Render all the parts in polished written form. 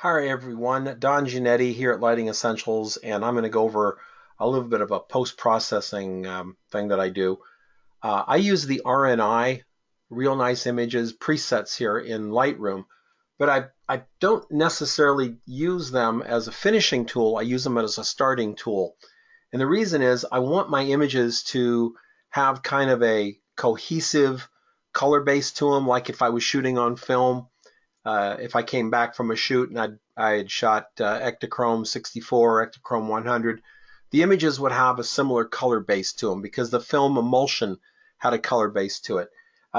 Hi everyone, Don Giannetti here at Lighting Essentials, and I'm going to go over a little bit of a post-processing thing that I do. I use the RNI, Real Nice Images presets here in Lightroom, but I don't necessarily use them as a finishing tool. I use them as a starting tool. And the reason is I want my images to have kind of a cohesive color base to them, like if I was shooting on film. If I came back from a shoot and I had shot Ektachrome 64, Ektachrome 100, the images would have a similar color base to them because the film emulsion had a color base to it.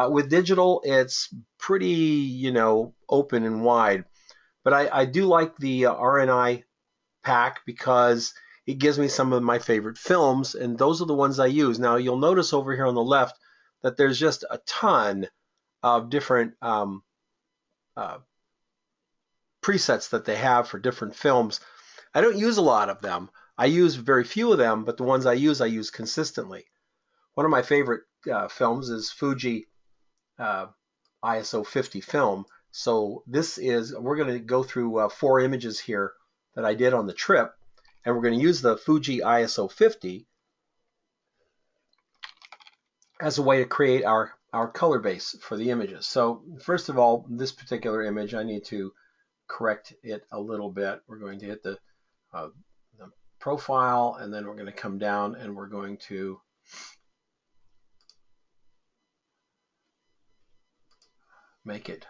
With digital, it's pretty, open and wide. But I do like the RNI pack because it gives me some of my favorite films, and those are the ones I use. Now, you'll notice over here on the left that there's just a ton of different presets that they have for different films. I don't use a lot of them. I use very few of them, but the ones I use consistently. One of my favorite films is Fuji ISO 50 film. So we're going to go through 4 images here that I did on the trip, and we're going to use the Fuji ISO 50 as a way to create our color base for the images. So first of all, this particular image, I need to correct it a little bit. We're going to hit the profile, and then we're going to come down and we're going to make it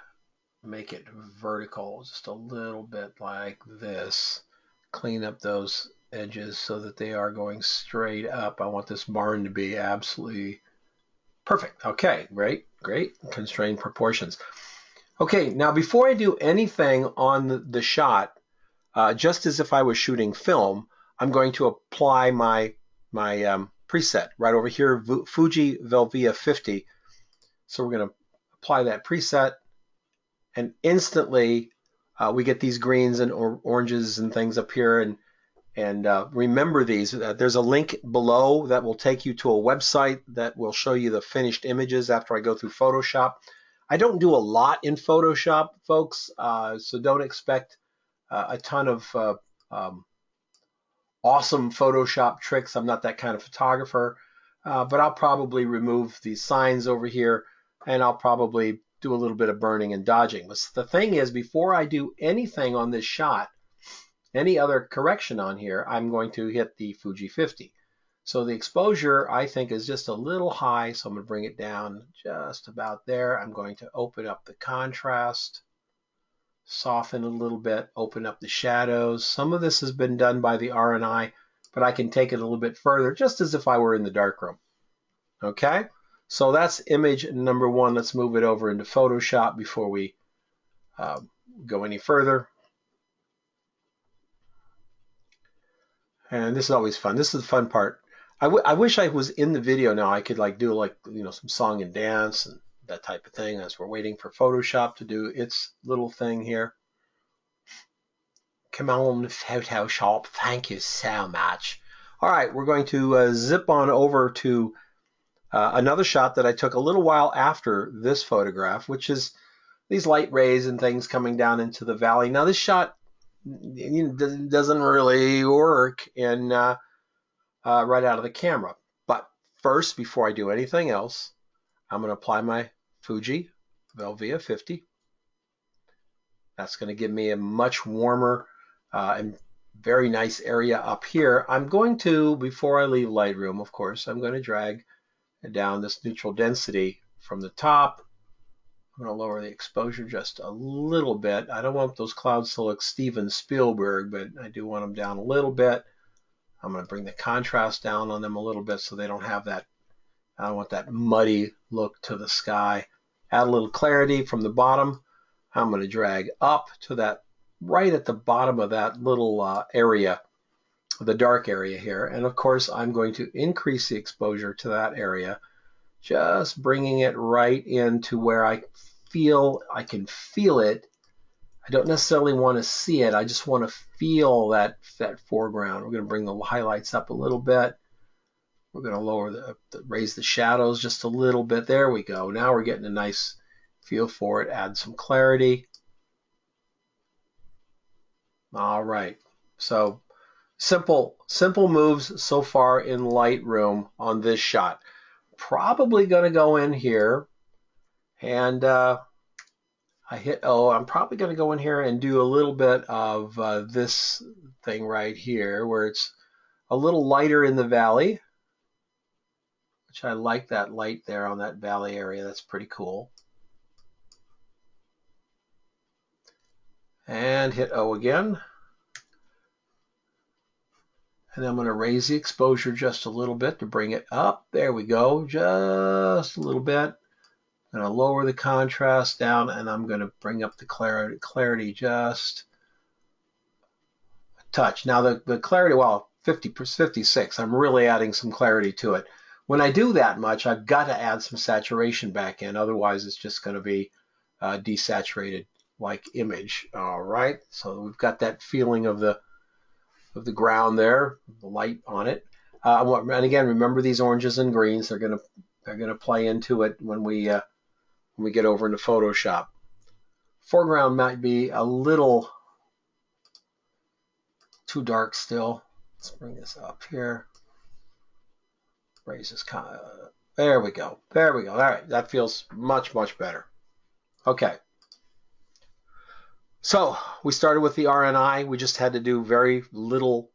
vertical just a little bit like this. Clean up those edges so that they are going straight up. I want this barn to be absolutely perfect. Okay, great. Constrained proportions. Okay, now before I do anything on the shot, just as if I was shooting film, I'm going to apply my preset right over here, Fuji Velvia 50. So we're going to apply that preset, and instantly we get these greens and oranges and things up here. And remember these. There's a link below that will take you to a website that will show you the finished images after I go through Photoshop. I don't do a lot in Photoshop, folks, so don't expect a ton of awesome Photoshop tricks. I'm not that kind of photographer, but I'll probably remove these signs over here, and I'll probably do a little bit of burning and dodging. But the thing is, before I do anything on this shot, any other correction on here, I'm going to hit the Fuji 50. So the exposure, I think, is just a little high, so I'm going to bring it down just about there. I'm going to open up the contrast, soften a little bit, open up the shadows. Some of this has been done by the RNI, but I can take it a little bit further, just as if I were in the darkroom. Okay, so that's image number 1. Let's move it over into Photoshop before we go any further. And this is always fun. This is the fun part. I wish I was in the video now. I could do some song and dance and that type of thing as we're waiting for Photoshop to do its little thing here. Come on, Photoshop. Thank you so much. All right, we're going to zip on over to another shot that I took a little while after this photograph, which is these light rays and things coming down into the valley. Now this shot doesn't really work in right out of the camera. But first, before I do anything else, I'm going to apply my Fuji Velvia 50. That's going to give me a much warmer and very nice area up here. I'm going to, before I leave Lightroom, of course, I'm going to drag down this neutral density from the top. I'm going to lower the exposure just a little bit. I don't want those clouds to look Steven Spielberg, but I do want them down a little bit. I'm going to bring the contrast down on them a little bit so they don't have that, I don't want that muddy look to the sky. Add a little clarity from the bottom. I'm going to drag up to that, right at the bottom of that little area, the dark area here. And of course, I'm going to increase the exposure to that area, just bringing it right into where I can feel it. I don't necessarily want to see it. I just want to feel that foreground. We're going to bring the highlights up a little bit. We're going to lower raise the shadows just a little bit. There we go. Now we're getting a nice feel for it. Add some clarity. All right. So simple moves so far in Lightroom on this shot. Probably going to go in here and I hit O. I'm probably going to go in here and do a little bit of this thing right here where it's a little lighter in the valley, which I like that light there on that valley area. That's pretty cool. And hit O again. And I'm going to raise the exposure just a little bit to bring it up. There we go, just a little bit. I'm going to lower the contrast down, and I'm going to bring up the clarity just a touch. Now the clarity, well, 56. I'm really adding some clarity to it. When I do that much, I've got to add some saturation back in. Otherwise, it's just going to be desaturated like image. All right, so we've got that feeling of the ground there, the light on it. And again, remember these oranges and greens. They're gonna play into it when we get over into Photoshop. Foreground might be a little too dark still. Let's bring this up here. Raise this. There we go. There we go. All right, that feels much better. Okay. So we started with the RNI. We just had to do very little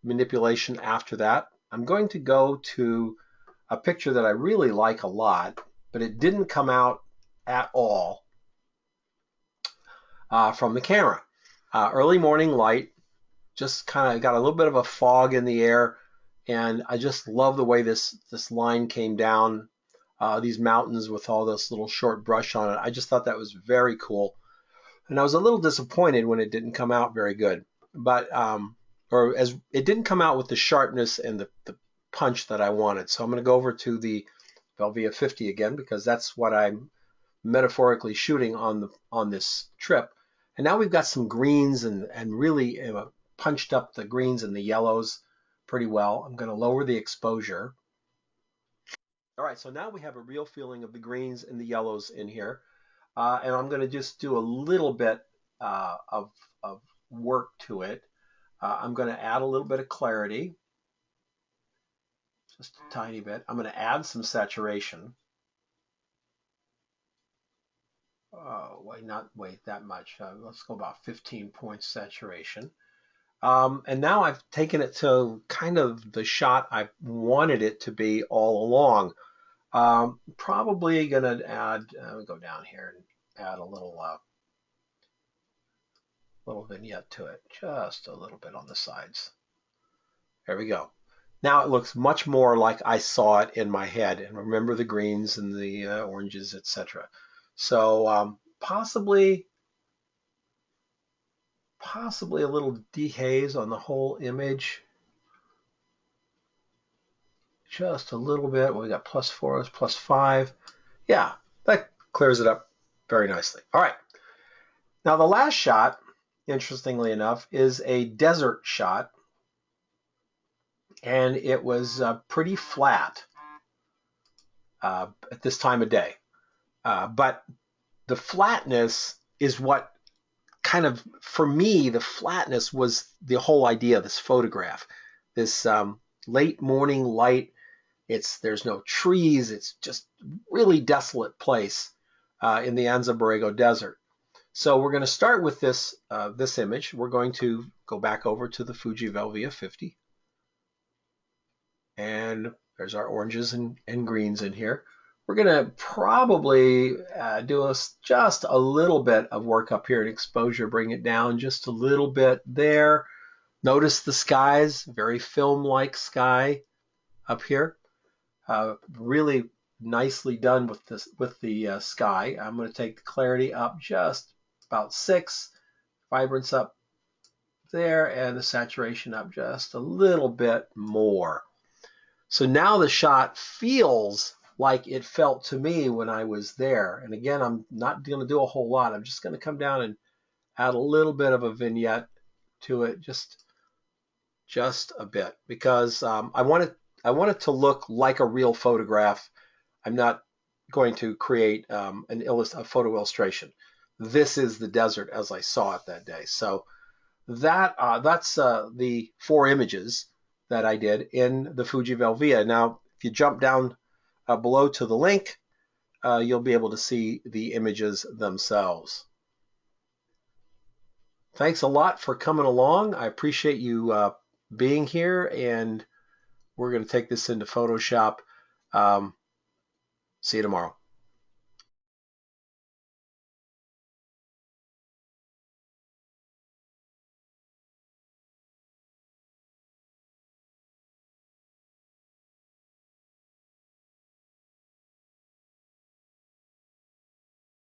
manipulation after that. I'm going to go to a picture that I really like a lot, but it didn't come out at all from the camera. Early morning light, just kind of got a little bit of a fog in the air, and I just love the way this line came down, these mountains with all this little short brush on it. I just thought that was very cool. And I was a little disappointed when it didn't come out very good, but or as it didn't come out with the sharpness and the punch that I wanted. So I'm going to go over to the Velvia 50 again, because that's what I'm metaphorically shooting on this trip. And now we've got some greens and really punched up the greens and the yellows pretty well. I'm going to lower the exposure. All right, so now we have a real feeling of the greens and the yellows in here. And I'm going to just do a little bit of work to it. I'm going to add a little bit of clarity, just a tiny bit. I'm going to add some saturation. Why not wait that much? Let's go about 15 points saturation. And now I've taken it to kind of the shot I wanted it to be all along. Probably going to add, go down here and add a little vignette to it, just a little bit on the sides. There we go. Now it looks much more like I saw it in my head, and remember the greens and the oranges, etc. So possibly a little dehaze on the whole image. Just a little bit. We got +4, +5. Yeah, that clears it up very nicely. All right. Now the last shot, interestingly enough, is a desert shot, and it was pretty flat at this time of day. But the flatness is what kind of, for me, the flatness was the whole idea of this photograph. This late morning light. There's no trees. It's just really desolate place in the Anza Borrego Desert. So we're going to start with this image. We're going to go back over to the Fuji Velvia 50. And there's our oranges and greens in here. We're going to probably do just a little bit of work up here in exposure, bring it down just a little bit there. Notice the skies, very film-like sky up here. Really nicely done with the sky. I'm going to take the clarity up just about 6, vibrance up there, and the saturation up just a little bit more. So now the shot feels like it felt to me when I was there. And again, I'm not going to do a whole lot. I'm just going to come down and add a little bit of a vignette to it, just a bit, because I want it to look like a real photograph. I'm not going to create a photo illustration. This is the desert as I saw it that day. So that's the 4 images that I did in the Fuji Velvia. Now, if you jump down below to the link, you'll be able to see the images themselves. Thanks a lot for coming along. I appreciate you being here, and we're going to take this into Photoshop. See you tomorrow.